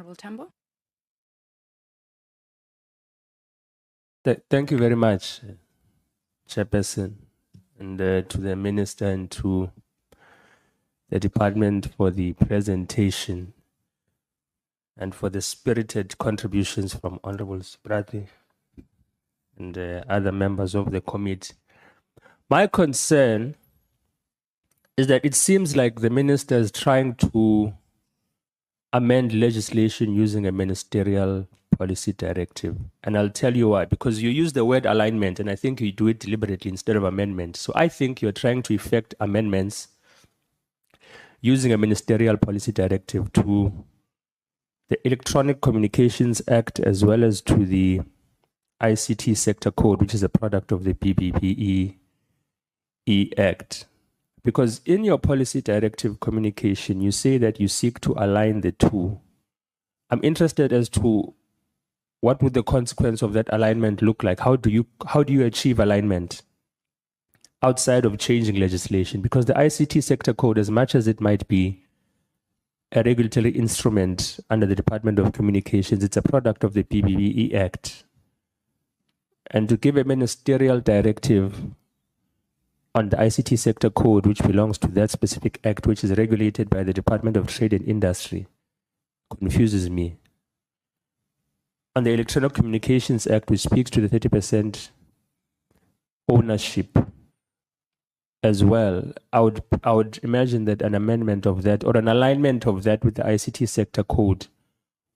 Honorable Tambo. Thank you very much, Chairperson, and to the Minister and to the Department for the presentation and for the spirited contributions from Honorable Subrati and other members of the committee. My concern is that it seems like the Minister is trying to amend legislation using a ministerial policy directive. And I'll tell you why. Because you use the word alignment, and I think you do it deliberately instead of amendment. So I think you're trying to effect amendments using a ministerial policy directive to the Electronic Communications Act as well as to the ICT Sector Code, which is a product of the BBBE Act. Because in your policy directive communication, you say that you seek to align the two. I'm interested as to what would the consequence of that alignment look like? How do you achieve alignment outside of changing legislation? Because the ICT Sector Code, as much as it might be a regulatory instrument under the Department of Communications, it's a product of the BBBE Act. And to give a ministerial directive on the ICT Sector Code, which belongs to that specific act, which is regulated by the Department of Trade and Industry, confuses me. On the Electronic Communications Act, which speaks to the 30% ownership as well, I would imagine that an amendment of that or an alignment of that with the ICT Sector Code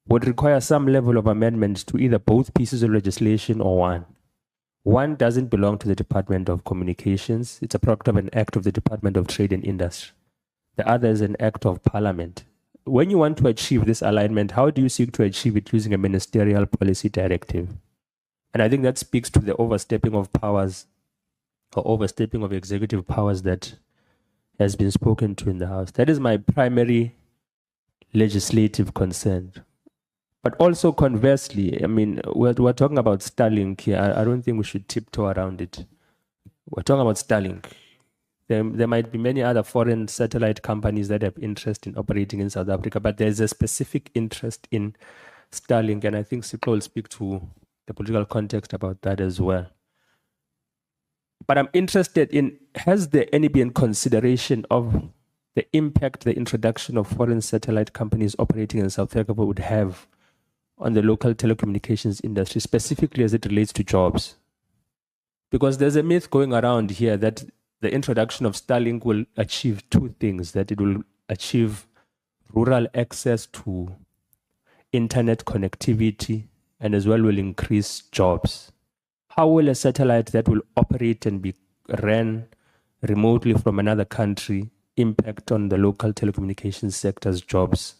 would require some level of amendment to either both pieces of legislation or one. One doesn't belong to the Department of Communications. It's a product of an act of the Department of Trade and Industry. The other is an act of Parliament. When you want to achieve this alignment, how do you seek to achieve it using a ministerial policy directive? And I think that speaks to the overstepping of powers or overstepping of executive powers that has been spoken to in the House. That is my primary legislative concern. But also conversely, I mean, we're talking about Starlink here. I don't think we should tiptoe around it. We're talking about Starlink. There might be many other foreign satellite companies that have interest in operating in South Africa, but there's a specific interest in Starlink, and I think Sipho will speak to the political context about that as well. But I'm interested in, has there any been consideration of the impact the introduction of foreign satellite companies operating in South Africa would have on the local telecommunications industry, specifically as it relates to jobs? Because there's a myth going around here that the introduction of Starlink will achieve two things, that it will achieve rural access to internet connectivity and as well will increase jobs. How will a satellite that will operate and be ran remotely from another country impact on the local telecommunications sector's jobs?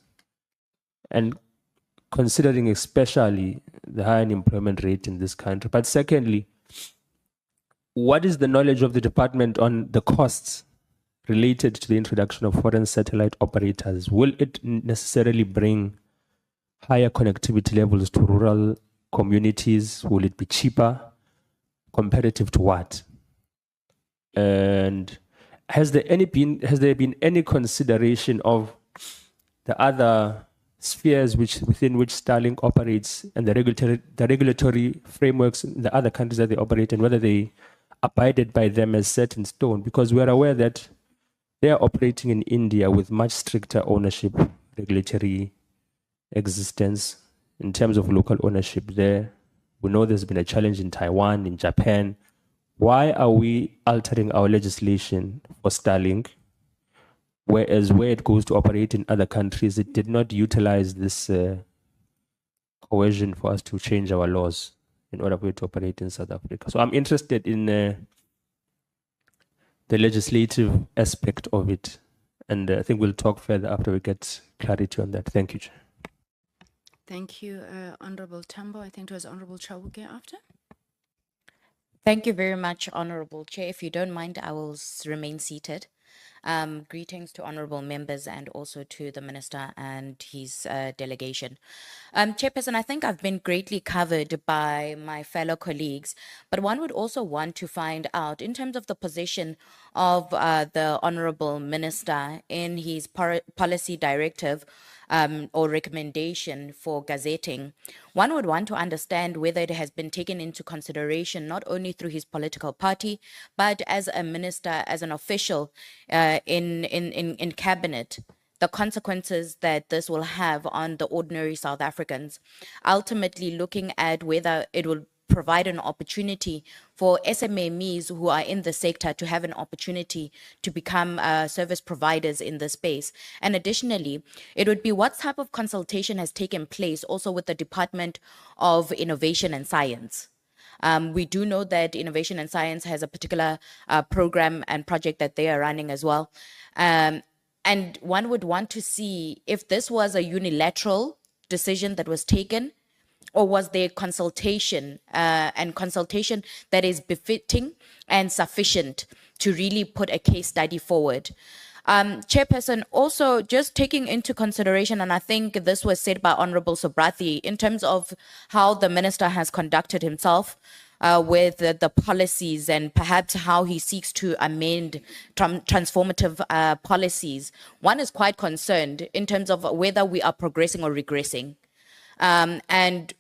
And considering especially the high unemployment rate in this country. But secondly, what is the knowledge of the department on the costs related to the introduction of foreign satellite operators? Will it necessarily bring higher connectivity levels to rural communities? Will it be cheaper? Comparative to what? And has there been any consideration of the other spheres within which Starlink operates and the regulatory frameworks in the other countries that they operate, and whether they abided by them as set in stone? Because we're aware that they are operating in India with much stricter ownership, regulatory existence in terms of local ownership there. We know there's been a challenge in Taiwan, in Japan. Why are we altering our legislation for Starlink, whereas where it goes to operate in other countries, it did not utilize this coercion for us to change our laws in order for it to operate in South Africa? So I'm interested in the legislative aspect of it, and I think we'll talk further after we get clarity on that. Thank you, Chair. Thank you, Honorable Tambo. I think it was Honorable Chawuke after. Thank you very much, Honorable Chair. If you don't mind, I will remain seated. Greetings to honorable members and also to the Minister and his delegation. Chairperson, I think I've been greatly covered by my fellow colleagues, but one would also want to find out, in terms of the position of the Honorable Minister in his policy directive, or recommendation for gazetting, one would want to understand whether it has been taken into consideration not only through his political party, but as a minister, as an official in cabinet, the consequences that this will have on the ordinary South Africans, ultimately looking at whether it will provide an opportunity for SMMEs who are in the sector to have an opportunity to become service providers in the space. And additionally, it would be what type of consultation has taken place also with the Department of Innovation and Science. We do know that Innovation and Science has a particular program and project that they are running as well. And one would want to see if this was a unilateral decision that was taken, or was there consultation and consultation that is befitting and sufficient to really put a case study forward. Chairperson, also just taking into consideration, and I think this was said by Honorable Sobrathi, in terms of how the minister has conducted himself with the policies and perhaps how he seeks to amend transformative policies, one is quite concerned in terms of whether we are progressing or regressing. And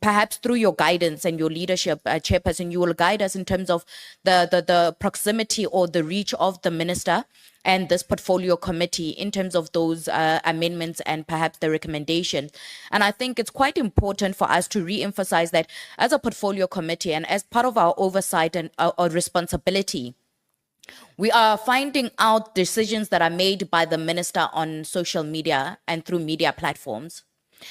perhaps through your guidance and your leadership, Chairperson, you will guide us in terms of the proximity or the reach of the minister and this portfolio committee in terms of those amendments and perhaps the recommendation. And I think it's quite important for us to re-emphasize that as a portfolio committee and as part of our oversight and our responsibility, we are finding out decisions that are made by the minister on social media and through media platforms.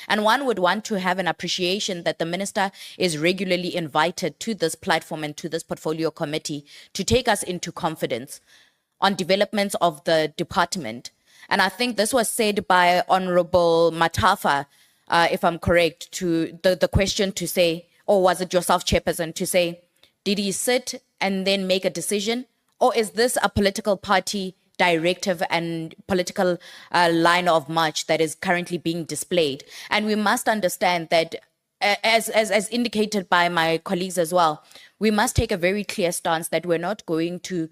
And one would want to have an appreciation that the minister is regularly invited to this platform and to this portfolio committee to take us into confidence on developments of the department. And I think this was said by Honorable Matafa, if I'm correct, to the question to say, or was it yourself, Chairperson, to say, did he sit and then make a decision? Or is this a political party directive and political line of march that is currently being displayed? And we must understand that, as indicated by my colleagues as well, we must take a very clear stance that we're not going to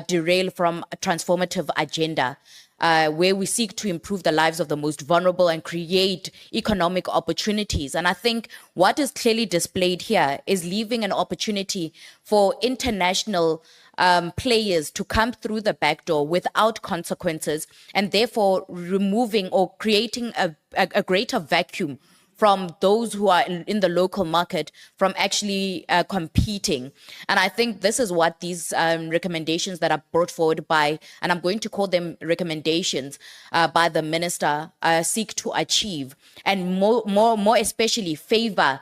derail from a transformative agenda where we seek to improve the lives of the most vulnerable and create economic opportunities. And I think what is clearly displayed here is leaving an opportunity for international players to come through the back door without consequences, and therefore removing or creating a greater vacuum from those who are in the local market from actually competing. And I think this is what these recommendations that are brought forward by, and I'm going to call them recommendations by the minister, seek to achieve, and more especially favor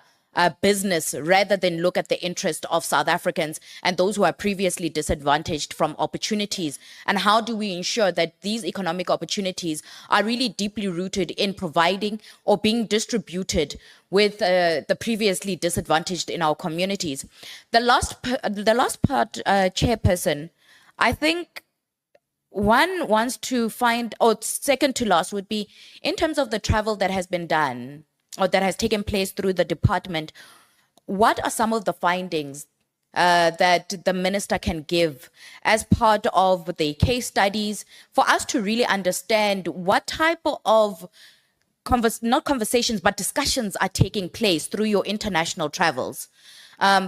business rather than look at the interest of South Africans and those who are previously disadvantaged from opportunities. And how do we ensure that these economic opportunities are really deeply rooted in providing or being distributed with the previously disadvantaged in our communities? The last part, Chairperson, I think one wants to find, or second to last would be, in terms of the travel that has been done or that has taken place through the department, what are some of the findings that the minister can give as part of the case studies for us to really understand what type of not conversations, but discussions are taking place through your international travels?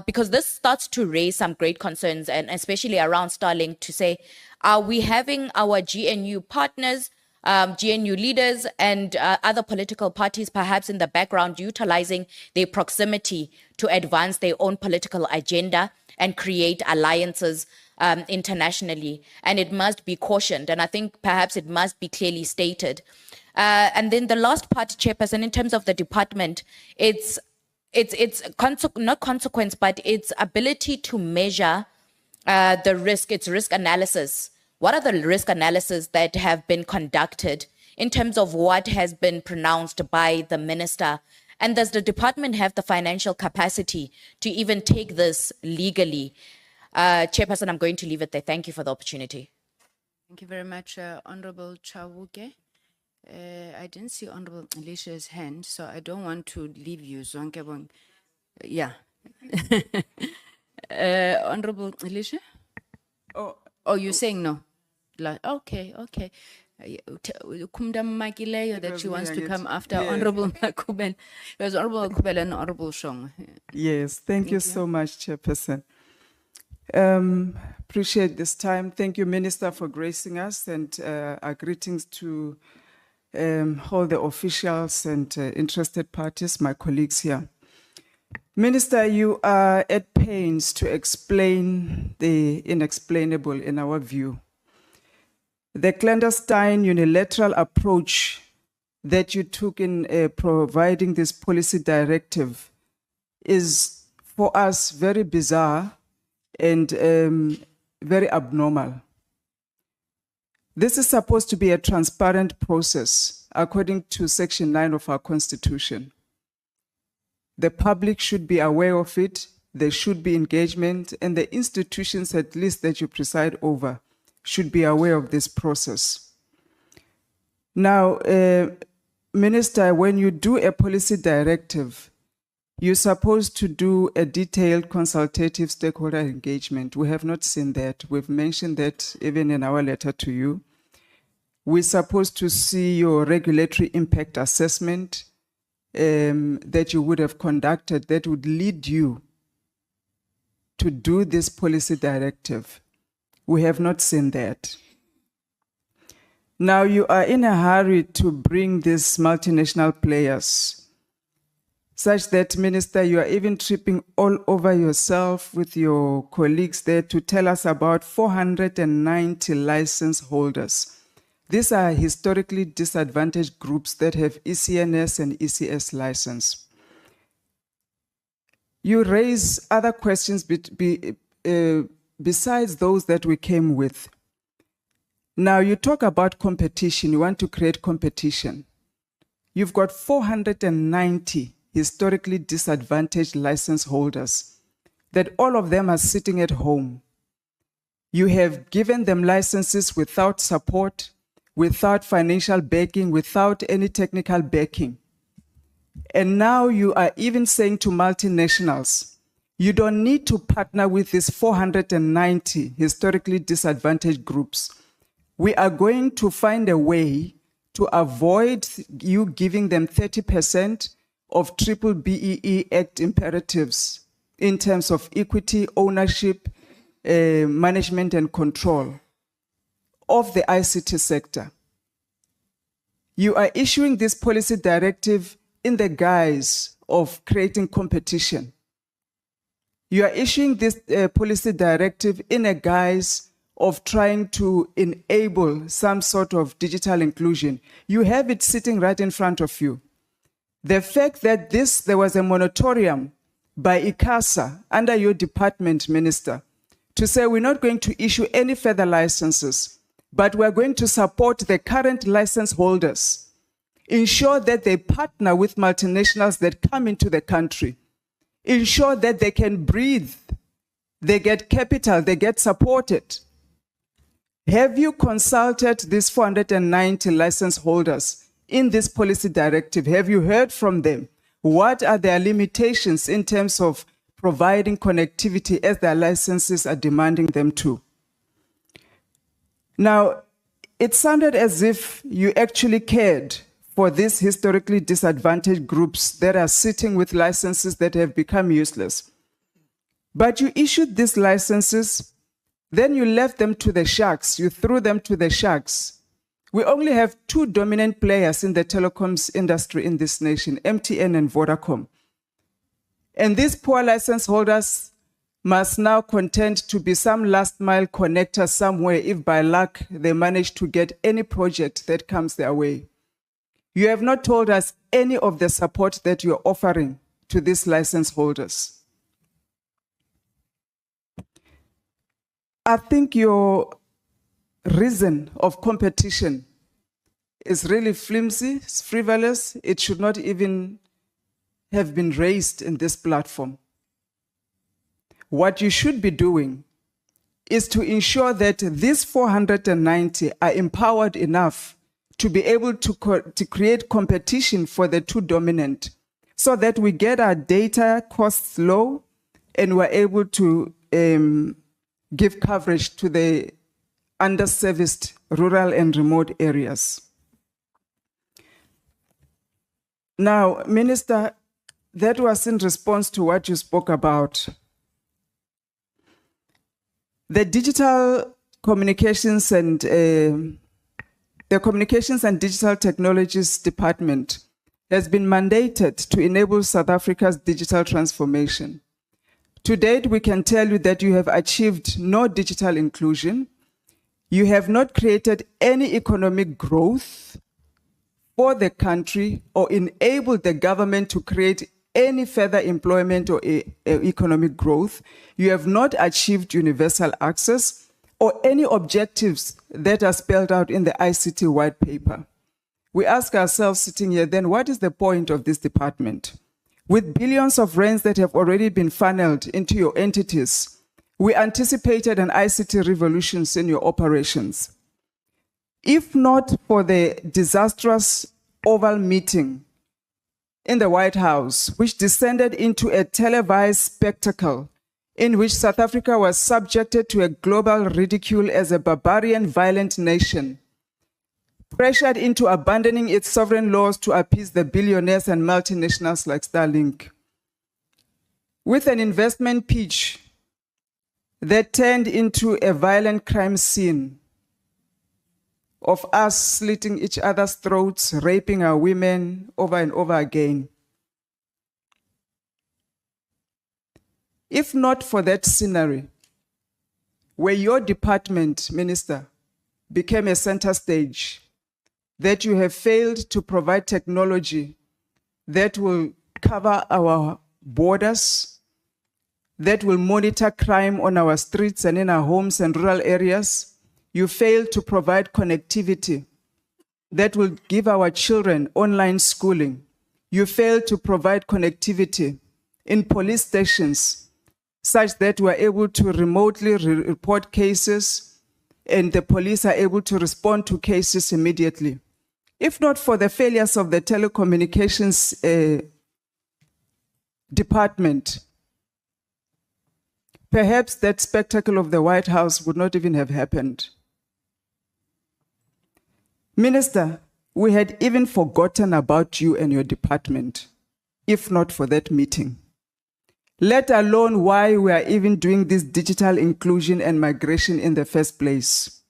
Because this starts to raise some great concerns, and especially around Starlink, to say, are we having our GNU partners, GNU leaders and other political parties perhaps in the background utilizing their proximity to advance their own political agenda and create alliances internationally? And it must be cautioned, and I think perhaps it must be clearly stated. And then the last part, Chairperson, in terms of the department, it's not consequence, but its ability to measure the risk, its risk analysis. What are the risk analysis that have been conducted in terms of what has been pronounced by the minister? And does the department have the financial capacity to even take this legally? Chairperson, I'm going to leave it there. Thank you for the opportunity. Thank you very much, Honorable Chawuke. I didn't see Honorable Alicia's hand, so I don't want to leave you. Zonke. Yeah. Honorable Alicia? Oh, you're saying no? Okay. Kumda Makileyo that was she me, wants I to get- come after yeah. Honorable Makubel. It was Honorable Makubel and Honorable Shong. Yes, thank you you. so much, Chairperson. Appreciate this time. Thank you, Minister, for gracing us, and our greetings to all the officials and interested parties, my colleagues here. Minister, you are at pains to explain the inexplainable in our view. The clandestine unilateral approach that you took in providing this policy directive is for us very bizarre and very abnormal. This is supposed to be a transparent process according to Section 9 of our Constitution. The public should be aware of it, there should be engagement, and the institutions, at least that you preside over, should be aware of this process. Now, Minister, when you do a policy directive, you're supposed to do a detailed consultative stakeholder engagement. We have not seen that. We've mentioned that even in our letter to you. We're supposed to see your regulatory impact assessment that you would have conducted that would lead you to do this policy directive. We have not seen that. Now you are in a hurry to bring these multinational players, such that, Minister, you are even tripping all over yourself with your colleagues there to tell us about 490 license holders. These are historically disadvantaged groups that have ECNS and ECS license. You raise other questions besides those that we came with. Now you talk about competition, you want to create competition. You've got 490 historically disadvantaged license holders that all of them are sitting at home. You have given them licenses without support, without financial backing, without any technical backing. And now you are even saying to multinationals, you don't need to partner with these 490 historically disadvantaged groups. We are going to find a way to avoid you giving them 30% of Triple BEE Act imperatives in terms of equity, ownership, management and control of the ICT sector. You are issuing this policy directive in the guise of creating competition. You are issuing this policy directive in a guise of trying to enable some sort of digital inclusion. You have it sitting right in front of you. The fact that there was a moratorium by ICASA under your department, Minister, to say we're not going to issue any further licenses, but we're going to support the current license holders, ensure that they partner with multinationals that come into the country, ensure that they can breathe, they get capital, they get supported. Have you consulted these 490 license holders in this policy directive? Have you heard from them? What are their limitations in terms of providing connectivity as their licenses are demanding them to? Now, it sounded as if you actually cared for these historically disadvantaged groups that are sitting with licenses that have become useless. But you issued these licenses, then you left them to the sharks, you threw them to the sharks. We only have two dominant players in the telecoms industry in this nation, MTN and Vodacom. And these poor license holders must now contend to be some last mile connector somewhere if by luck they manage to get any project that comes their way. You have not told us any of the support that you're offering to these license holders. I think your reason of competition is really flimsy, it's frivolous. It should not even have been raised in this platform. What you should be doing is to ensure that these 490 are empowered enough to be able to create competition for the two dominant so that we get our data costs low and we're able to give coverage to the underserviced rural and remote areas. Now, Minister, that was in response to what you spoke about. The digital communications and the Communications and Digital Technologies Department has been mandated to enable South Africa's digital transformation. To date, we can tell you that you have achieved no digital inclusion. You have not created any economic growth for the country or enabled the government to create any further employment or economic growth. You have not achieved universal access or any objectives that are spelled out in the ICT white paper. We ask ourselves sitting here, then what is the point of this department? With billions of rands that have already been funneled into your entities, we anticipated an ICT revolution in your operations. If not for the disastrous Oval meeting in the White House, which descended into a televised spectacle in which South Africa was subjected to a global ridicule as a barbarian, violent nation, pressured into abandoning its sovereign laws to appease the billionaires and multinationals like Starlink, with an investment pitch that turned into a violent crime scene of us slitting each other's throats, raping our women over and over again. If not for that scenery, where your department, Minister, became a center stage, that you have failed to provide technology that will cover our borders, that will monitor crime on our streets and in our homes and rural areas. You failed to provide connectivity that will give our children online schooling. You failed to provide connectivity in police stations such that we are able to remotely report cases and the police are able to respond to cases immediately. If not for the failures of the telecommunications department, perhaps that spectacle of the White House would not even have happened. Minister, we had even forgotten about you and your department, if not for that meeting. Let alone why we are even doing this digital inclusion and migration in the first place.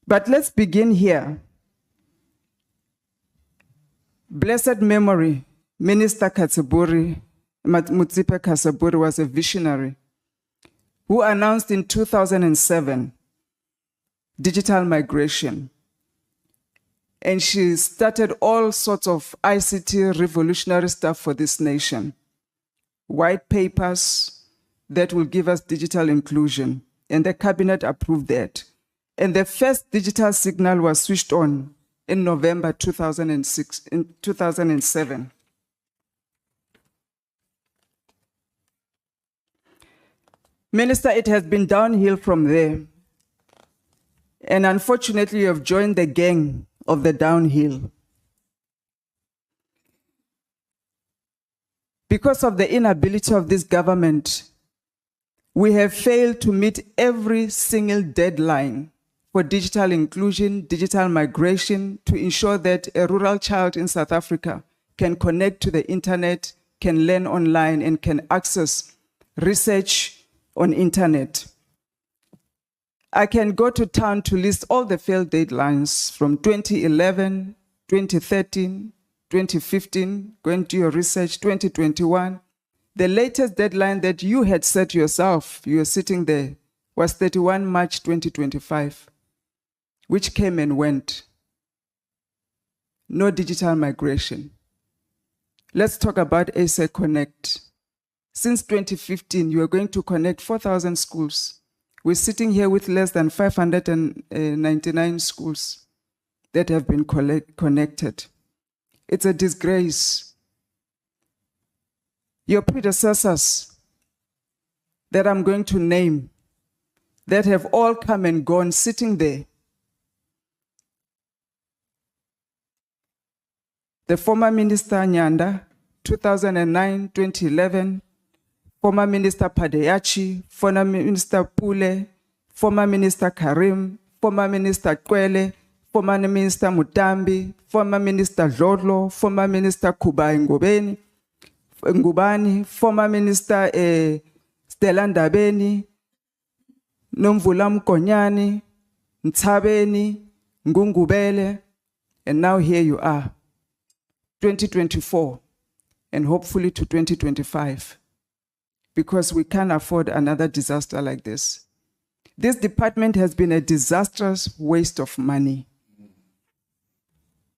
But let's begin here. Blessed memory, Minister Mutsipe Katsiburi was a visionary who announced in 2007 digital migration. And she started all sorts of ICT revolutionary stuff for this nation. White papers that will give us digital inclusion. And the cabinet approved that. And the first digital signal was switched on in November 2007. Minister, it has been downhill from there. And unfortunately, you have joined the gang of the downhill. Because of the inability of this government, we have failed to meet every single deadline for digital inclusion, digital migration, to ensure that a rural child in South Africa can connect to the internet, can learn online, and can access research on internet. I can go to town to list all the failed deadlines from 2011, 2013, 2015, going to your research, 2021. The latest deadline that you had set yourself, you were sitting there, was 31 March 2025, which came and went. No digital migration. Let's talk about ASA Connect. Since 2015, you are going to connect 4,000 schools. We're sitting here with less than 599 schools that have been connected. It's a disgrace. Your predecessors that I'm going to name, that have all come and gone, sitting there. The former Minister Nyanda, 2009, 2011, former Minister Padeyachi, former Minister Pule, former Minister Karim, former Minister Kwele, former Minister Mutambi, former Minister Dlodlo, former Minister Kubai Ngubani, former Minister Stella Ndabeni, Nomvula Mkonyani, Ntshabeni, Ngungubele, and now here you are, 2024, and hopefully to 2025, because we can't afford another disaster like this. This department has been a disastrous waste of money.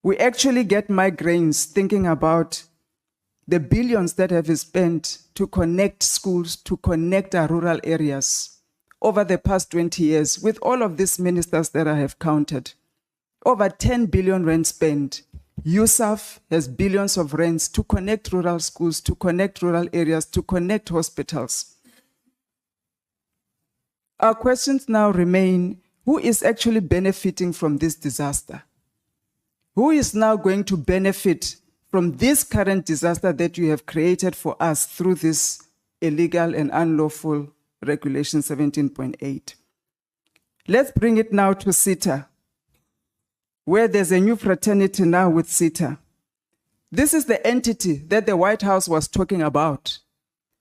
We actually get migraines thinking about the billions that have been spent to connect schools, to connect our rural areas over the past 20 years, with all of these ministers that I have counted. Over 10 billion rand spent. USAF has billions of rands to connect rural schools, to connect rural areas, to connect hospitals. Our questions now remain, who is actually benefiting from this disaster? Who is now going to benefit from this current disaster that you have created for us through this illegal and unlawful Regulation 17.8? Let's bring it now to SITA, where there's a new fraternity now with SITA. This is the entity that the White House was talking about.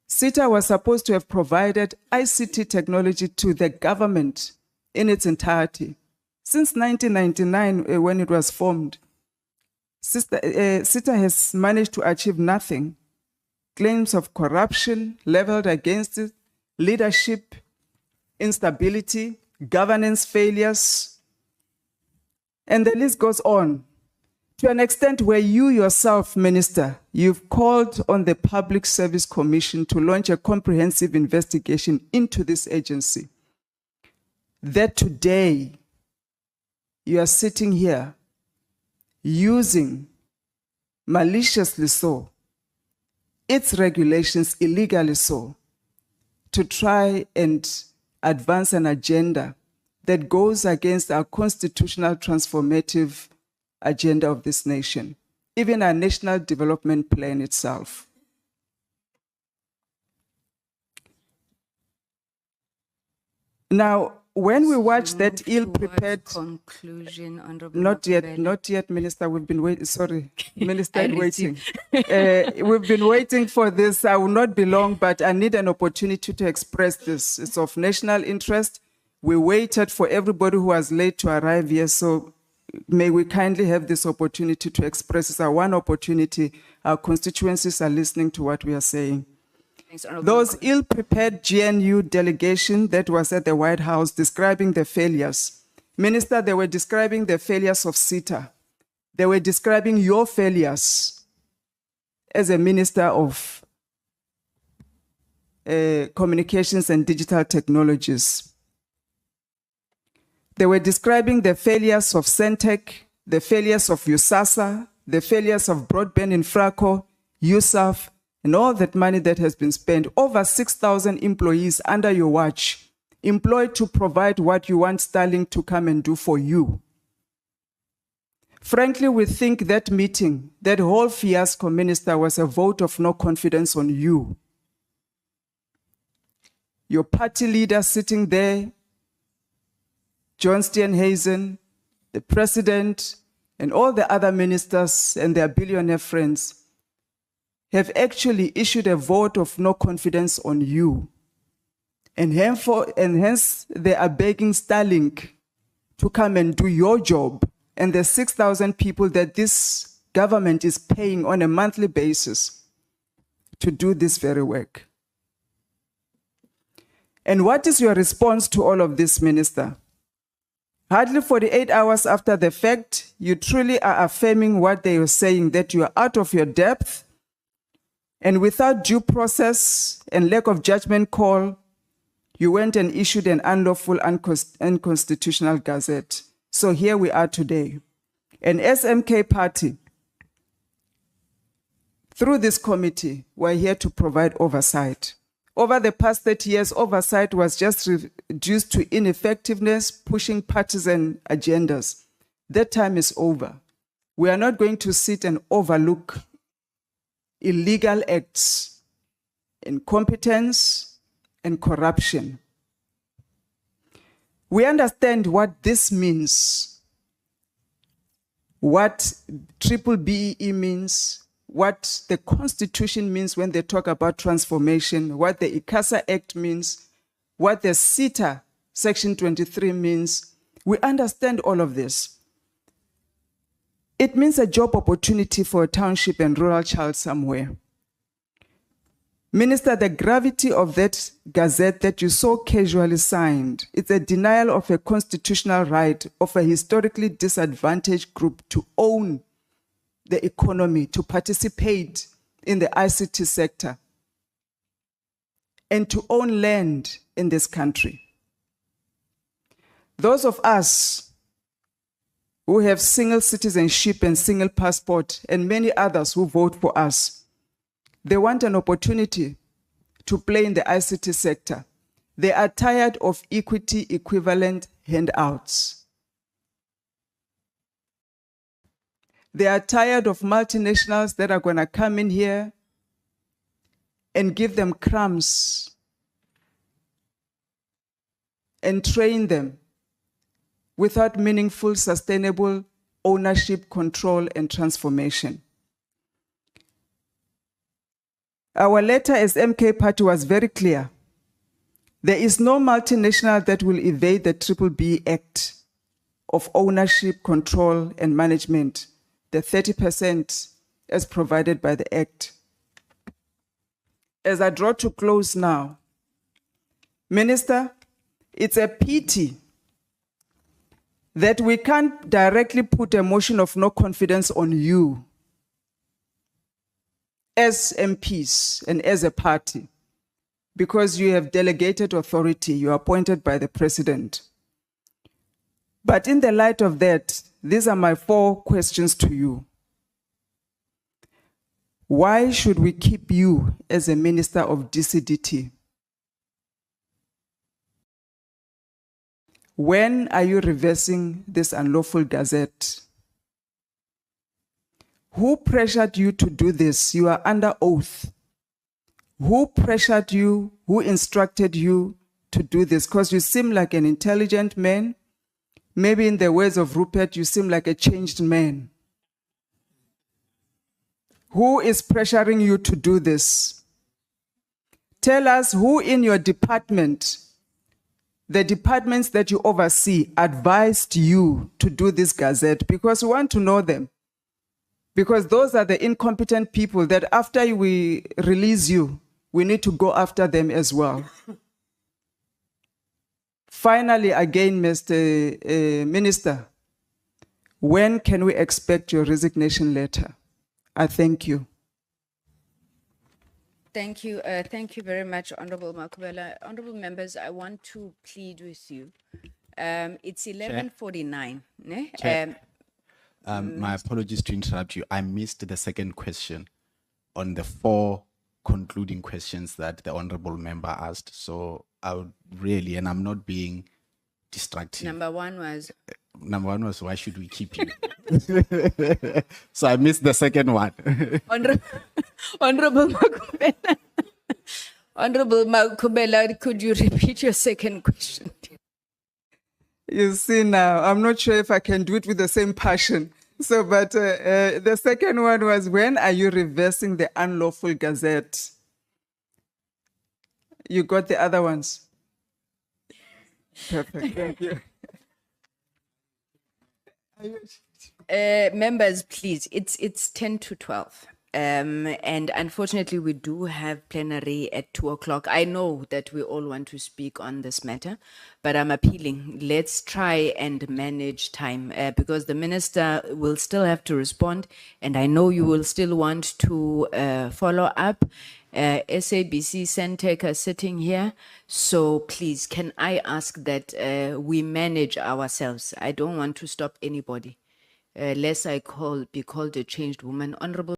SITA was supposed to have provided ICT technology to the government in its entirety. Since 1999, when it was formed, SITA has managed to achieve nothing. Claims of corruption leveled against it, leadership instability, governance failures, and the list goes on. To an extent where you yourself, Minister, you've called on the Public Service Commission to launch a comprehensive investigation into this agency. That today, you are sitting here using, maliciously so, its regulations illegally so, to try and advance an agenda that goes against our constitutional transformative agenda of this nation, even our national development plan itself. Now, when we watch that ill-prepared conclusion, Honorable not yet, Minister. We've been waiting. Sorry, Minister, waiting. We've been waiting for this. I will not be long, but I need an opportunity to express this. It's of national interest. We waited for everybody who was late to arrive here, so may we kindly have this opportunity to express. It's our one opportunity. Our constituencies are listening to what we are saying. Those ill-prepared GNU delegation that was at the White House describing the failures. Minister, they were describing the failures of SITA. They were describing your failures as a Minister of Communications and Digital Technologies. They were describing the failures of Centec, the failures of USASA, the failures of Broadband Infraco, USAF, and all that money that has been spent. Over 6,000 employees under your watch, employed to provide what you want Starlink to come and do for you. Frankly, we think that meeting, that whole fiasco, Minister, was a vote of no confidence on you. Your party leader sitting there, John Steenhuisen, the president, and all the other ministers and their billionaire friends have actually issued a vote of no confidence on you. And hence they are begging Starlink to come and do your job, and the 6,000 people that this government is paying on a monthly basis to do this very work. And what is your response to all of this, Minister? Hardly 48 hours after the fact, you truly are affirming what they were saying, that you are out of your depth, and without due process and lack of judgment call, you went and issued an unlawful, unconstitutional gazette. So here we are today. And as MK Party, through this committee, we're here to provide oversight. Over the past 30 years, oversight was just reduced to ineffectiveness, pushing partisan agendas. That time is over. We are not going to sit and overlook illegal acts, incompetence, and corruption. We understand what this means, what triple BEE means, what the Constitution means when they talk about transformation, what the ICASA Act means, what the CETA Section 23 means. We understand all of this. It means a job opportunity for a township and rural child somewhere. Minister, the gravity of that gazette that you so casually signed, it's a denial of a constitutional right of a historically disadvantaged group to own the economy, to participate in the ICT sector, and to own land in this country. Those of us who have single citizenship and single passport, and many others who vote for us, they want an opportunity to play in the ICT sector. They are tired of equity equivalent handouts. They are tired of multinationals that are going to come in here and give them crumbs and train them without meaningful, sustainable ownership, control, and transformation. Our letter as MK Party was very clear. There is no multinational that will evade the Triple B Act of ownership, control, and management, the 30% as provided by the Act. As I draw to close now, Minister, it's a pity that we can't directly put a motion of no confidence on you as MPs and as a party, because you have delegated authority, you are appointed by the president. But in the light of that, these are my 4 questions to you. Why should we keep you as a minister of DCDT? When are you reversing this unlawful gazette? Who pressured you to do this? You are under oath. Who pressured you? Who instructed you to do this? Because you seem like an intelligent man. Maybe in the words of Rupert, you seem like a changed man. Who is pressuring you to do this? Tell us who in your department, the departments that you oversee, advised you to do this gazette, because we want to know them. Because those are the incompetent people that after we release you, we need to go after them as well. Finally, again, Mr. Minister, when can we expect your resignation letter? I thank you. Thank you very much, Honorable Makubela. Honorable members, I want to plead with you. It's 11:49. Ne? Chair. My apologies to interrupt you. I missed the second question on the 4 concluding questions that the honorable member asked. So I would really, and I'm not being distracted. Number one was, why should we keep you? So I missed the second one. Honorable Makubela. Honorable Makubela, could you repeat your second question? You see now, I'm not sure if I can do it with the same passion. So, but the second one was, when are you reversing the unlawful gazette? You got the other ones? Perfect, thank you. Members, please, it's 10 to 12. And unfortunately, we do have plenary at 2:00. I know that we all want to speak on this matter, but I'm appealing. Let's try and manage time because the minister will still have to respond, and I know you will still want to follow up. SABC Centec are sitting here, so please, can I ask that we manage ourselves? I don't want to stop anybody, lest I be called a changed woman. Honorable.